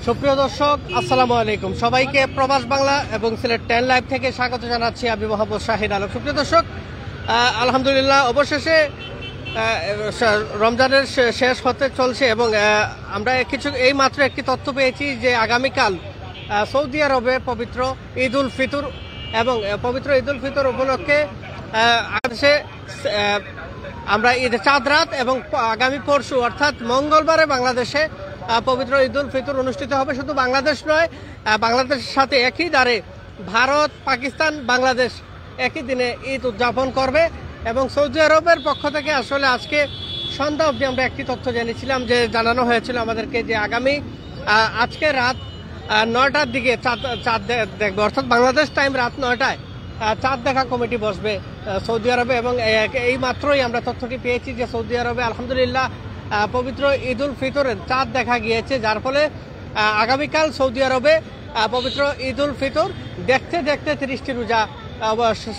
সুপ্রিয় দর্শক, আসসালামু আলাইকুম। সবাইকে প্রবাস বাংলা এবং সিলেট 10 লাইভ থেকে স্বাগত জানাচ্ছি। আমি মোহাম্মদ শাহিদ আলম। সুপ্রিয় দর্শক, আলহামদুলিল্লাহ অবশেষে রমজানের শেষ হতে চলছে এবং আমরা এই মাত্র একটি তথ্য পেয়েছি যে আগামীকাল সৌদি আরবে পবিত্র ঈদ উল ফিতর এবং পবিত্র ঈদ উল ফিতর উপলক্ষে আমরা ঈদ চাঁদ রাত এবং আগামী পরশু অর্থাৎ মঙ্গলবারে বাংলাদেশে পবিত্র ঈদ উল ফিতর অনুষ্ঠিত হবে। শুধু বাংলাদেশ নয়, বাংলাদেশের সাথে একই দ্বারে ভারত, পাকিস্তান, বাংলাদেশ একই দিনে ঈদ উদযাপন করবে। এবং সৌদি আরবের পক্ষ থেকে আসলে আজকে সন্ধ্যা অবধি আমরা একটি তথ্য জেনেছিলাম, যে জানানো হয়েছিল আমাদেরকে যে আজকে রাত 9টার দিকে চাঁদ দেখবে, অর্থাৎ বাংলাদেশ টাইম রাত 9টায় চাঁদ দেখা কমিটি বসবে সৌদি আরবে। এবং এই মাত্রই আমরা তথ্যটি পেয়েছি যে সৌদি আরবে আলহামদুলিল্লাহ পবিত্র ঈদ উল ফিতরের চাঁদ দেখা গিয়েছে, যার ফলে আগামীকাল সৌদি আরবে পবিত্র ঈদ উল ফিতর দেখতে দেখতে 30টি রোজা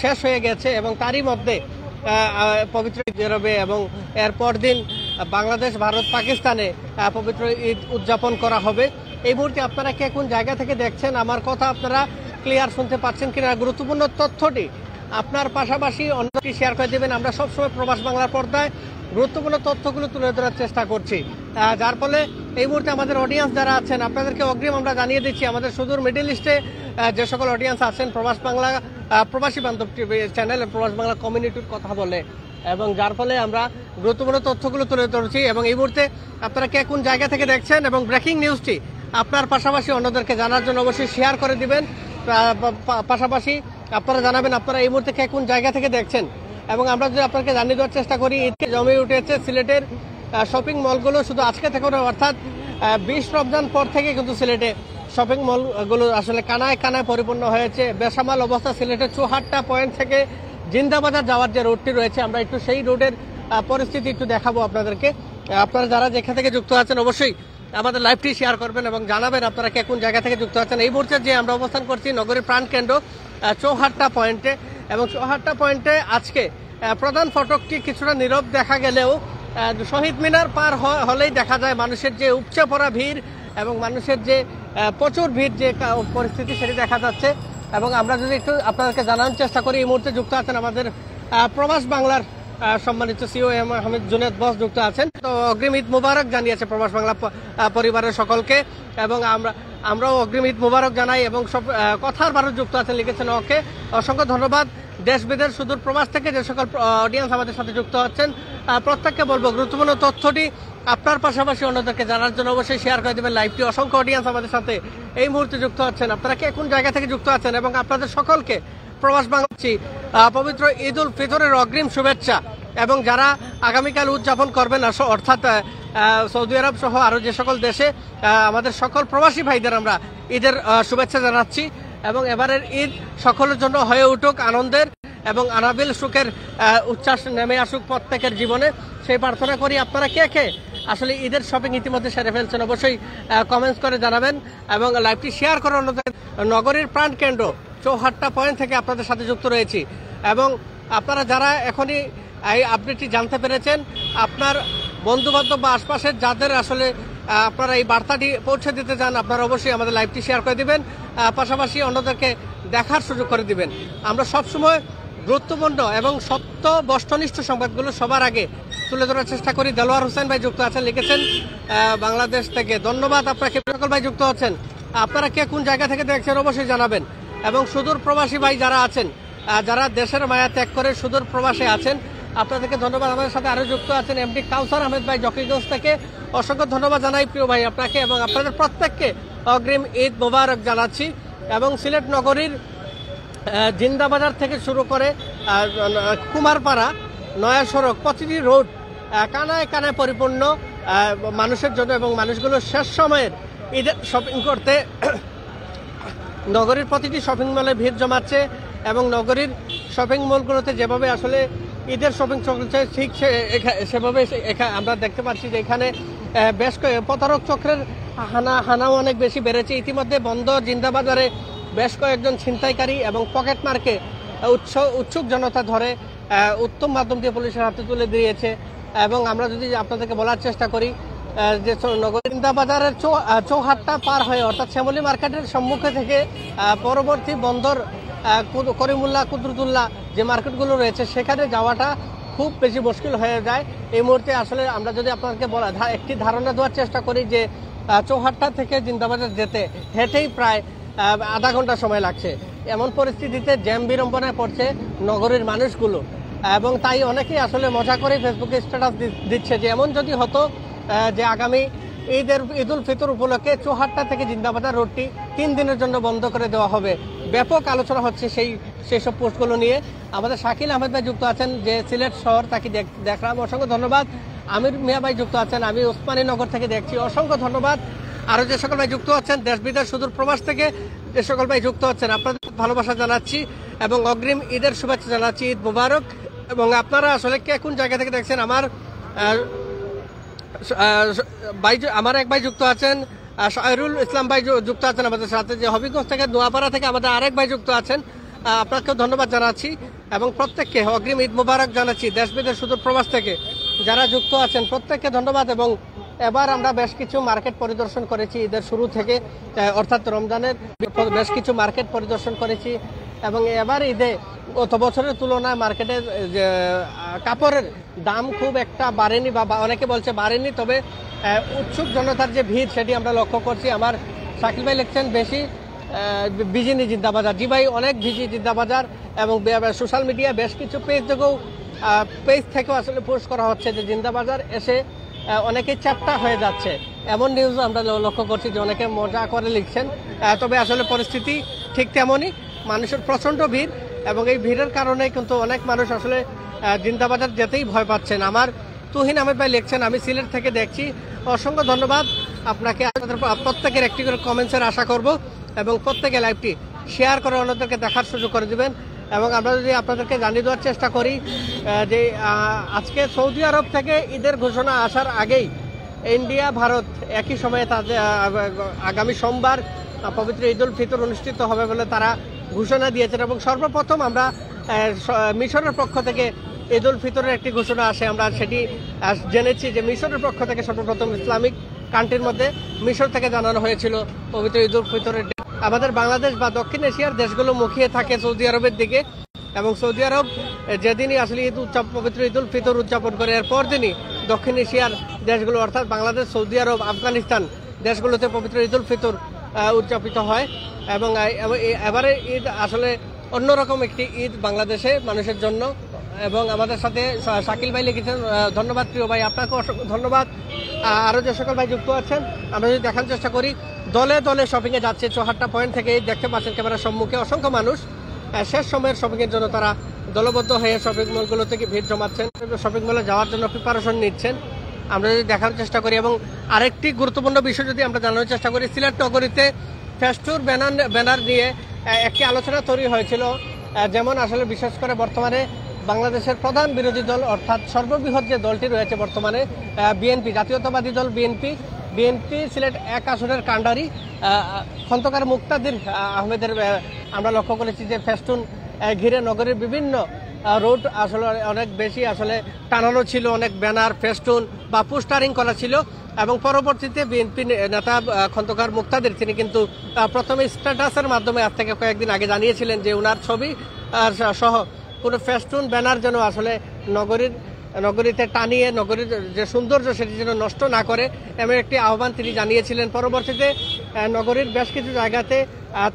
শেষ হয়ে গেছে এবং তারই মধ্যে পবিত্র ঈদ আরবে এবং এরপর দিন বাংলাদেশ, ভারত, পাকিস্তানে পবিত্র ঈদ উদযাপন করা হবে। এই মুহূর্তে আপনারা কে কোন জায়গা থেকে দেখছেন, আমার কথা আপনারা ক্লিয়ার শুনতে পাচ্ছেন কিনা, গুরুত্বপূর্ণ তথ্যটি আপনার পাশাপাশি অন্যটি শেয়ার করে দেবেন। আমরা সবসময় প্রবাস বাংলার পর্দায় গুরুত্বপূর্ণ তথ্যগুলো তুলে ধরার চেষ্টা করছি, যার ফলে এই মুহূর্তে আমাদের অডিয়েন্স যারা আছেন আপনাদেরকে অগ্রিম আমরা জানিয়ে দিচ্ছি আমাদের সুদূর মিডল ইস্টে যে সকল অডিয়েন্স আছেন প্রবাস বাংলা প্রবাসী বান্ধব টিভি চ্যানেল প্রবাস বাংলা কমিউনিটির কথা বলে, এবং যার ফলে আমরা গুরুত্বপূর্ণ তথ্যগুলো তুলে ধরছি। এবং এই মুহূর্তে আপনারা কে কোন জায়গা থেকে দেখছেন এবং ব্রেকিং নিউজটি আপনার পাশাপাশি অন্যদেরকে জানার জন্য অবশ্যই শেয়ার করে দিবেন। পাশাপাশি আপনারা জানাবেন আপনারা এই মুহূর্তে কে কোন জায়গা থেকে দেখছেন। এবং আমরা যদি আপনাকে জানিয়ে দেওয়ার চেষ্টা করি, ঈদকে জমে উঠেছে সিলেটের শপিং মলগুলো। শুধু আজকে থেকে অর্থাৎ 20 রমজান পর থেকে কিন্তু সিলেটে শপিং মলগুলো আসলে কানায় কানায় পরিপূর্ণ হয়েছে। বেসামাল অবস্থা সিলেটের চৌহাট্টা পয়েন্ট থেকে জিন্দাবাজার যাওয়ার যে রোডটি রয়েছে, আমরা একটু সেই রোডের পরিস্থিতি একটু দেখাবো আপনাদেরকে। আপনারা যারা যেখান থেকে যুক্ত আছেন অবশ্যই আমাদের লাইভটি শেয়ার করবেন এবং জানাবেন আপনারা কে কোন জায়গা থেকে যুক্ত আছেন। এই মুহূর্তে যে আমরা অবস্থান করছি নগরীর প্রাণকেন্দ্র চৌহাট্টা পয়েন্টে, এবং চৌহাট্টা পয়েন্টে আজকে প্রধান ফটকটি কিছুটা নীরব দেখা গেলেও শহীদ মিনার পার হলেই দেখা যায় মানুষের যে উপচে পড়া ভিড় এবং মানুষের যে প্রচুর ভিড় যে পরিস্থিতি সেটি দেখা যাচ্ছে। এবং আমরা যদি একটু আপনাদেরকে জানানোর চেষ্টা করি, এই মুহূর্তে যুক্ত আছেন আমাদের প্রবাস বাংলার সম্মানিত সিও এম আহমেদ জুনেদ বস যুক্ত আছেন। তো অগ্রিম ঈদ মুবারক জানিয়েছে প্রবাস বাংলা পরিবারের সকলকে, এবং আমরাও অগ্রিম ঈদ মুবারক জানাই। এবং সব কথার ভারত যুক্ত আছেন লিখেছেন, ওকে অসংখ্য ধন্যবাদ। দেশ বিদেশ সুদূর প্রবাস থেকে যে সকল অডিয়েন্স আমাদের সাথে যুক্ত হচ্ছেন প্রত্যেককে বলবো গুরুত্বপূর্ণ তথ্যটি আপনার পাশাপাশি অন্যদেরকে জানার জন্য অবশ্যই শেয়ার করে দেবেন লাইভটি। অসংখ্য অডিয়েন্স আমাদের সাথে এই মুহূর্তে যুক্ত হচ্ছেন, আপনারা কে কোন জায়গা থেকে যুক্ত আছেন, এবং আপনাদের সকলকে প্রবাস বাংলাদেশী পবিত্র ঈদ উল ফিতরের অগ্রিম শুভেচ্ছা। এবং যারা আগামীকাল উদযাপন করবেন অর্থাৎ সৌদি আরব সহ আরো যে সকল দেশে আমাদের সকল প্রবাসী ভাইদের আমরা ঈদের শুভেচ্ছা জানাচ্ছি। এবং এবারের ঈদ সকলের জন্য হয়ে উঠুক আনন্দের এবং আনাবিল সুখের উচ্ছ্বাস নেমে আসুক প্রত্যেকের জীবনে, সেই প্রার্থনা করি। আপনারা কে কে আসলে ঈদের শপিং ইতিমধ্যে সেরে ফেলছেন অবশ্যই কমেন্টস করে জানাবেন এবং লাইভটি শেয়ার করে অন্যদের। নগরীর প্রাণকেন্দ্র চৌহাট্টা পয়েন্ট থেকে আপনাদের সাথে যুক্ত রয়েছি। এবং আপনারা যারা এখনই এই আপডেটটি জানতে পেরেছেন, আপনার বন্ধুবান্ধব বা আশপাশের যাদের আসলে আপনারা এই বার্তাটি পৌঁছে দিতে চান, আপনারা অবশ্যই আমাদের লাইভটি শেয়ার করে দিবেন, পাশাপাশি অন্যদেরকে দেখার সুযোগ করে দিবেন। আমরা সবসময় গুরুত্বপূর্ণ এবং সত্য বস্তনিষ্ঠ সংবাদগুলো সবার আগে তুলে ধরার চেষ্টা করি। দেলোয়ার হোসেন ভাই যুক্ত আছেন লিখেছেন বাংলাদেশ থেকে, ধন্যবাদ আপনাকে। সকল ভাই যুক্ত আছেন, আপনারা কে কোন জায়গা থেকে দেখছেন অবশ্যই জানাবেন। এবং সুদূর প্রবাসী ভাই যারা আছেন, যারা দেশের মায়া ত্যাগ করে সুদূর প্রবাসে আছেন, আপনাদেরকে ধন্যবাদ। আমাদের সাথে আরো যুক্ত আছেন এমডি কাউসার আহমেদ ভাই জকিগঞ্জ থেকে, অসংখ্য ধন্যবাদ জানাই প্রিয় ভাই আপনাকে এবং আপনাদের প্রত্যেককে অগ্রিম ঈদ মোবারক জানাচ্ছি। এবং সিলেট নগরীর জিন্দাবাজার থেকে শুরু করে কুমারপাড়া, নয়া সড়ক, প্রতিটি রোড কানায় কানায় পরিপূর্ণ মানুষের জন্য, এবং মানুষগুলো শেষ সময়ের ঈদের শপিং করতে নগরীর প্রতিটি শপিং মলে ভিড় জমাচ্ছে। এবং নগরীর শপিং মলগুলোতে যেভাবে আসলে ঈদের শপিং চলছে ঠিক সেভাবে আমরা দেখতে পাচ্ছি যে এখানে বেশ প্রতারক চক্রের হানাও অনেক বেশি বেড়েছে। ইতিমধ্যে বন্ধ জিন্দাবাজারে বেশ কয়েকজন ছিনতাইকারী এবং পকেট মারকে উৎসুক জনতা ধরে উত্তম মাধ্যম দিয়ে পুলিশের হাতে তুলে দিয়েছে। এবং আমরা যদি আপনাদেরকে বলার চেষ্টা করি, যে নগর জিন্দাবাজারের চৌহাট্টা পার হয়ে অর্থাৎ শ্যামলী মার্কেটের সম্মুখে থেকে পরবর্তী বন্দর করিমুল্লাহ কুদরতুল্লাহ যে মার্কেটগুলো রয়েছে সেখানে যাওয়াটা খুব বেশি মুশকিল হয়ে যায়। এই মুহূর্তে আসলে আমরা যদি আপনাদেরকে একটি ধারণা দেওয়ার চেষ্টা করি যে চৌহাট্টা থেকে জিন্দাবাজার যেতে হেঁটেই প্রায় আধা ঘন্টা সময় লাগছে। এমন পরিস্থিতিতে জ্যাম বিড়ম্বনায় পড়ছে নগরীর মানুষগুলো, এবং তাই অনেকেই আসলে মজা করে ফেসবুকে স্ট্যাটাস দিচ্ছে যে এমন যদি হতো যে আগামী ঈদুল ফিতর উপলক্ষে চৌহাট্টা থেকে জিন্দাবাজার রোডটি 3 দিনের জন্য বন্ধ করে দেওয়া হবে। ব্যাপক আলোচনা হচ্ছে সেই সব পোস্টগুলো নিয়ে। আমাদের শাকিল আহমেদ ভাই যুক্ত আছেন যে সিলেট শহর, তাকে দেখলাম, অসংখ্য ধন্যবাদ। আমির মিয়া ভাই যুক্ত আছেন, আমি ওসমানী নগর থেকে দেখছি, অসংখ্য ধন্যবাদ। আরো যে সকল ভাই যুক্ত আছেন দেশ বিদেশ সুদূর প্রবাস থেকে যে সকল ভাই যুক্ত আছেন, আপনাদের ভালোবাসা জানাচ্ছি এবং অগ্রিম ঈদের শুভেচ্ছা জানাচ্ছি। ঈদ মুবারক। এবং আপনারা আসলে কে কোন জায়গা থেকে দেখছেন, আমার এক ভাই যুক্ত আছেন, শাহরুল ইসলাম ভাই যুক্ত আছেন আমাদের সাথে, যে হবিগঞ্জ থেকে নোয়াপাড়া থেকে আমাদের আরেক ভাই যুক্ত আছেন, আপনাকেও ধন্যবাদ জানাচ্ছি এবং প্রত্যেককে অগ্রিম ঈদ মুবারক জানাচ্ছি। দেশ বিদেশ সুদূর প্রবাস থেকে যারা যুক্ত আছেন প্রত্যেককে ধন্যবাদ। এবং এবার আমরা বেশ কিছু মার্কেট পরিদর্শন করেছি ঈদের শুরু থেকে, অর্থাৎ রমজানের বেশ কিছু মার্কেট পরিদর্শন করেছি এবং এবার ঈদে গত বছরের তুলনায় মার্কেটের কাপড়ের দাম খুব একটা বাড়েনি, বা অনেকে বলছে বাড়েনি, তবে উৎসুক জনতার যে ভিড় সেটি আমরা লক্ষ্য করছি। আমার শাকিল ভাই লিখছেন বেশি বিজিনি জিন্দাবাজার। জি ভাই, অনেক ভিজি জিন্দাবাজার এবং সোশ্যাল মিডিয়া বেশ কিছু পেজ থেকেও আসলে পোস্ট করা হচ্ছে যে জিন্দাবাজার এসে অনেকে চ্যাপ্টা হয়ে যাচ্ছে, এমন নিউজ আমরা লক্ষ্য করছি যে অনেকে মজা করে লিখছেন। তবে আসলে পরিস্থিতি ঠিক তেমনই, মানুষের প্রচন্ড ভিড় এবং এই ভিড়ের কারণে কিন্তু অনেক মানুষ আসলে জিন্দাবাজার যেতেই ভয় পাচ্ছেন। আমার তুহিন আহমেদ ভাই লিখছেন, আমি সিলেট থেকে দেখছি, অসংখ্য ধন্যবাদ আপনাকে। প্রত্যেকের একটি করে কমেন্টসের আশা করব এবং প্রত্যেকে লাইভটি শেয়ার করে অন্যদেরকে দেখার সুযোগ করে দিবেন। এবং আমরা যদি আপনাদেরকে জানিয়ে দেওয়ার চেষ্টা করি যে আজকে সৌদি আরব থেকে ঈদের ঘোষণা আসার আগেই ইন্ডিয়া ভারত একই সময়ে তাদের আগামী সোমবার পবিত্র ঈদুল ফিতর অনুষ্ঠিত হবে বলে তারা ঘোষণা দিয়েছেন। এবং সর্বপ্রথম আমরা মিশরের পক্ষ থেকে ঈদুল ফিতরের একটি ঘোষণা আসে, আমরা সেটি জেনেছি যে মিশরের পক্ষ থেকে সর্বপ্রথম ইসলামিক কান্ট্রির মধ্যে মিশর থেকে জানানো হয়েছিল পবিত্র ঈদুল ফিতরের। আমাদের বাংলাদেশ বা দক্ষিণ এশিয়ার দেশগুলো মুখিয়ে থাকে সৌদি আরবের দিকে, এবং সৌদি আরব যেদিনই আসলে পবিত্র ঈদুল ফিতর উদযাপন করে এর পর দিনই দক্ষিণ এশিয়ার দেশগুলো অর্থাৎ বাংলাদেশ, সৌদি আরব, আফগানিস্তান দেশগুলোতে পবিত্র ঈদুল ফিতর উদযাপিত হয়। এবং এবারে ঈদ আসলে অন্যরকম একটি ঈদ বাংলাদেশে মানুষের জন্য। এবং আমাদের সাথে শাকিল ভাই লিখেছেন, ধন্যবাদ প্রিয় ভাই, আপনাকে অসংখ্য ধন্যবাদ। আরও যে সকল ভাই যুক্ত আছেন আমরা যদি দেখার চেষ্টা করি, দলে দলে শপিংয়ে যাচ্ছে চৌহাট্টা পয়েন্ট থেকে, দেখতে পাচ্ছেন ক্যামেরার সম্মুখে অসংখ্য মানুষ শেষ সময়ের শপিংয়ের জন্য তারা দলবদ্ধ হয়ে শপিং মলগুলো থেকে ভিড় জমাচ্ছেন, শপিং মলে যাওয়ার জন্য প্রিপারেশন নিচ্ছেন, আমরা যদি দেখার চেষ্টা করি। এবং আরেকটি গুরুত্বপূর্ণ বিষয় যদি আমরা জানার চেষ্টা করি, সিলেট নগরীতে ফেস্টুর ব্যানার নিয়ে একটি আলোচনা তৈরি হয়েছিল, যেমন আসলে বিশেষ করে বর্তমানে বাংলাদেশের প্রধান বিরোধী দল অর্থাৎ সর্ববৃহৎ যে দলটি রয়েছে বর্তমানে বিএনপি, জাতীয়তাবাদী দল বিএনপি সিলেট 1 আসনের কাণ্ডারি খন্দকার মুক্তাদির আহমেদের আমরা লক্ষ্য করেছি যে ফেস্টুন ঘিরে নগরীর বিভিন্ন রোড আসলে অনেক বেশি আসলে টানানো ছিল, অনেক ব্যানার, ফেস্টুন বা পোস্টারিং করা ছিল। এবং পরবর্তীতে বিএনপি নেতা খন্দকার মুক্তাদির তিনি কিন্তু প্রথমে স্ট্যাটাসের মাধ্যমে আজ থেকে কয়েকদিন আগে জানিয়েছিলেন যে ওনার ছবি সহ কোনো ফেস্টুন ব্যানার যেন আসলে নগরীতে টানিয়ে নগরীর যে সৌন্দর্য সেটি যেন নষ্ট না করে, এমন একটি আহ্বান তিনি জানিয়েছিলেন। পরবর্তীতে নগরীর বেশ কিছু জায়গাতে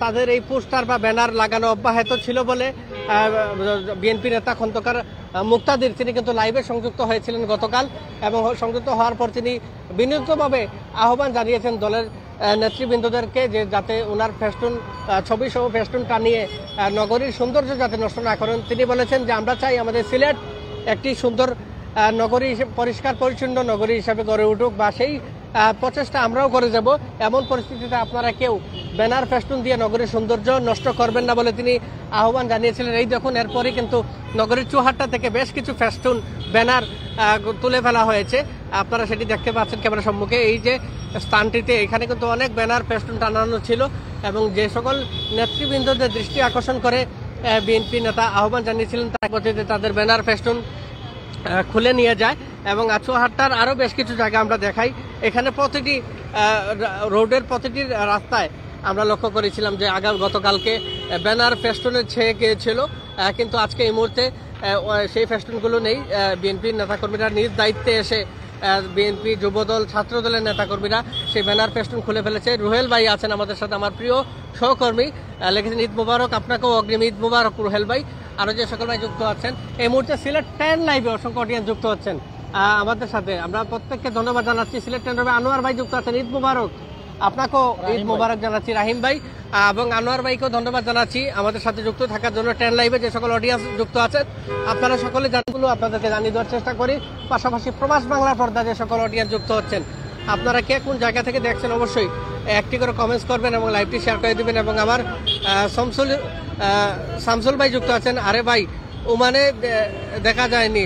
তাদের এই পোস্টার বা ব্যানার লাগানো অব্যাহত ছিল বলে বিএনপি নেতা খন্দকার মুক্তাদির তিনি কিন্তু লাইভে সংযুক্ত হয়েছিলেন গতকাল, এবং সংযুক্ত হওয়ার পর তিনি বিনীতভাবে আহ্বান জানিয়েছেন দলের নেতৃবৃন্দদেরকে যে যাতে ওনার ফেস্টুন ছবি সহ ফেস্টুন টানিয়ে নগরীর সৌন্দর্য যাতে নষ্ট না করেন। তিনি বলেছেন যে আমরা চাই আমাদের সিলেট একটি সুন্দর নগরী, পরিষ্কার পরিচ্ছন্ন নগরী হিসাবে গড়ে উঠুক, বা সেই প্রচেষ্টা আমরাও করে যাব। এমন পরিস্থিতিতে আপনারা কেউ ব্যানার ফেস্টুন দিয়ে নগরীর সৌন্দর্য নষ্ট করবেন না বলে তিনি আহ্বান জানিয়েছিলেন। এই দেখুন, এরপরই কিন্তু নগরীর চৌহাট্টা থেকে বেশ কিছু ফেস্টুন ব্যানার তুলে ফেলা হয়েছে, আপনারা সেটি দেখতে পাচ্ছেন ক্যামেরার সম্মুখে। এই যে স্থানটিতে এখানে কিন্তু অনেক ব্যানার ফেস্টুন টানানো ছিল, এবং যে সকল নেতৃবৃন্দদের দৃষ্টি আকর্ষণ করে বিএনপি নেতা আহ্বান জানিয়েছিলেন তার গতিতে তাদের ব্যানার ফেস্টুন খুলে নিয়ে যায়। এবং চৌহাট্টার আরও বেশ কিছু জায়গা আমরা দেখাই, এখানে প্রতিটি রোডের প্রতিটি রাস্তায় আমরা লক্ষ্য করেছিলাম যে গতকালকে ব্যানার ফেস্টুনের ছেয়ে গিয়েছিল, কিন্তু আজকে এই মুহূর্তে সেই ফেস্টুনগুলো নেই। বিএনপির নেতাকর্মীরা নিজ দায়িত্বে এসে বিএনপি যুবদল ছাত্রদলের নেতাকর্মীরা সেই ব্যানার ফেস্টুন খুলে ফেলেছে। রুহেল ভাই আছেন আমাদের সাথে, আমার প্রিয় সহকর্মী, লিখেছেন ঈদ মুবারক, আপনাকেও অগ্রিম ঈদ মুবারক রুহেল ভাই। আরও যে সকল ভাই যুক্ত আছেন এই মুহূর্তে সিলেট 10 লাইভে অসংখ্য অডিয়েন্স যুক্ত হচ্ছেন আমাদের সাথে, আমরা প্রত্যেককে ধন্যবাদ জানাচ্ছি। সিলেট 10 লাইভে আনোয়ার ভাই যুক্ত আছেন, ঈদ মুবারক, আপনাকেও ঈদ মুবারক জানাচ্ছি রাহিম ভাই, এবং আনোয়ার ভাইকেও ধন্যবাদ জানাচ্ছি আমাদের সাথে যুক্ত থাকার জন্য। 10 লাইভে যে সকল অডিয়েন্স যুক্ত আছেন আপনারা সকলে জানগুলো আপনাদেরকে জানিয়ে দেওয়ার চেষ্টা করি। পাশাপাশি প্রবাস বাংলার পর্দা যে সকল অডিয়েন্স যুক্ত হচ্ছেন আপনারা কে কোন জায়গা থেকে দেখছেন অবশ্যই একটি করে কমেন্টস করবেন এবং লাইভটি শেয়ার করে দিবেন। এবং আমার শামসুল ভাই যুক্ত আছেন, আরে ভাই ওমানে দেখা যায়নি,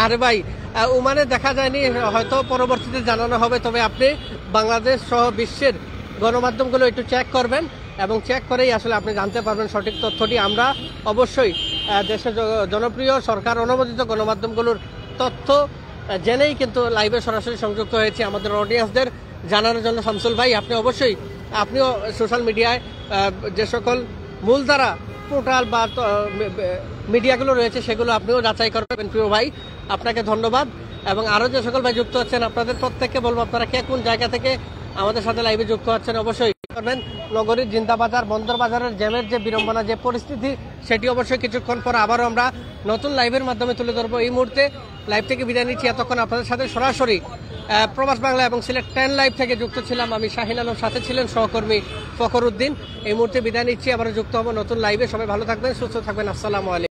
আরে ভাই ওমানে দেখা যায়নি, হয়তো পরবর্তীতে জানানো হবে, তবে আপনি বাংলাদেশ সহ বিশ্বের গণমাধ্যমগুলো একটু চেক করবেন এবং চেক করেই আসলে আপনি জানতে পারবেন সঠিক তথ্যটি। আমরা অবশ্যই দেশের জনপ্রিয় সরকার অনুমোদিত গণমাধ্যমগুলোর তথ্য জেনেই কিন্তু লাইভে সরাসরি সংযুক্ত হয়েছে আমাদের অডিয়েন্সদের জানানোর জন্য। শামসুল ভাই আপনিও সোশ্যাল মিডিয়ায় যে সকল মূলধারা পোর্টাল বা মিডিয়াগুলো রয়েছে সেগুলো আপনিও যাচাই করবেন প্রিয় ভাই, আপনাকে ধন্যবাদ। এবং আরও যে সকল ভাই যুক্ত হচ্ছেন আপনাদের প্রত্যেককে বলবো আপনারা কে কোন জায়গা থেকে আমাদের সাথে লাইভে যুক্ত হচ্ছেন অবশ্যই করবেন। নগরীর জিন্দাবাজার বন্দর বাজারের জ্যামের যে বিড়ম্বনা, যে পরিস্থিতি, সেটি অবশ্যই কিছুক্ষণ পর আবারও আমরা নতুন লাইভের মাধ্যমে তুলে ধরবো। এই মুহূর্তে লাইভ থেকে বিদায় নিচ্ছি, এতক্ষণ আপনাদের সাথে সরাসরি প্রবাস বাংলা এবং সিলেট 10 লাইভ থেকে যুক্ত ছিলাম আমি শাহিন আলম, সাথে ছিলেন সহকর্মী ফখরুদ্দিন। এই মুহূর্তে বিদায় নিচ্ছি, আবার যুক্ত হবো নতুন লাইভে। সবাই ভালো থাকবেন, সুস্থ থাকবেন, আসসালামু আলাইকুম।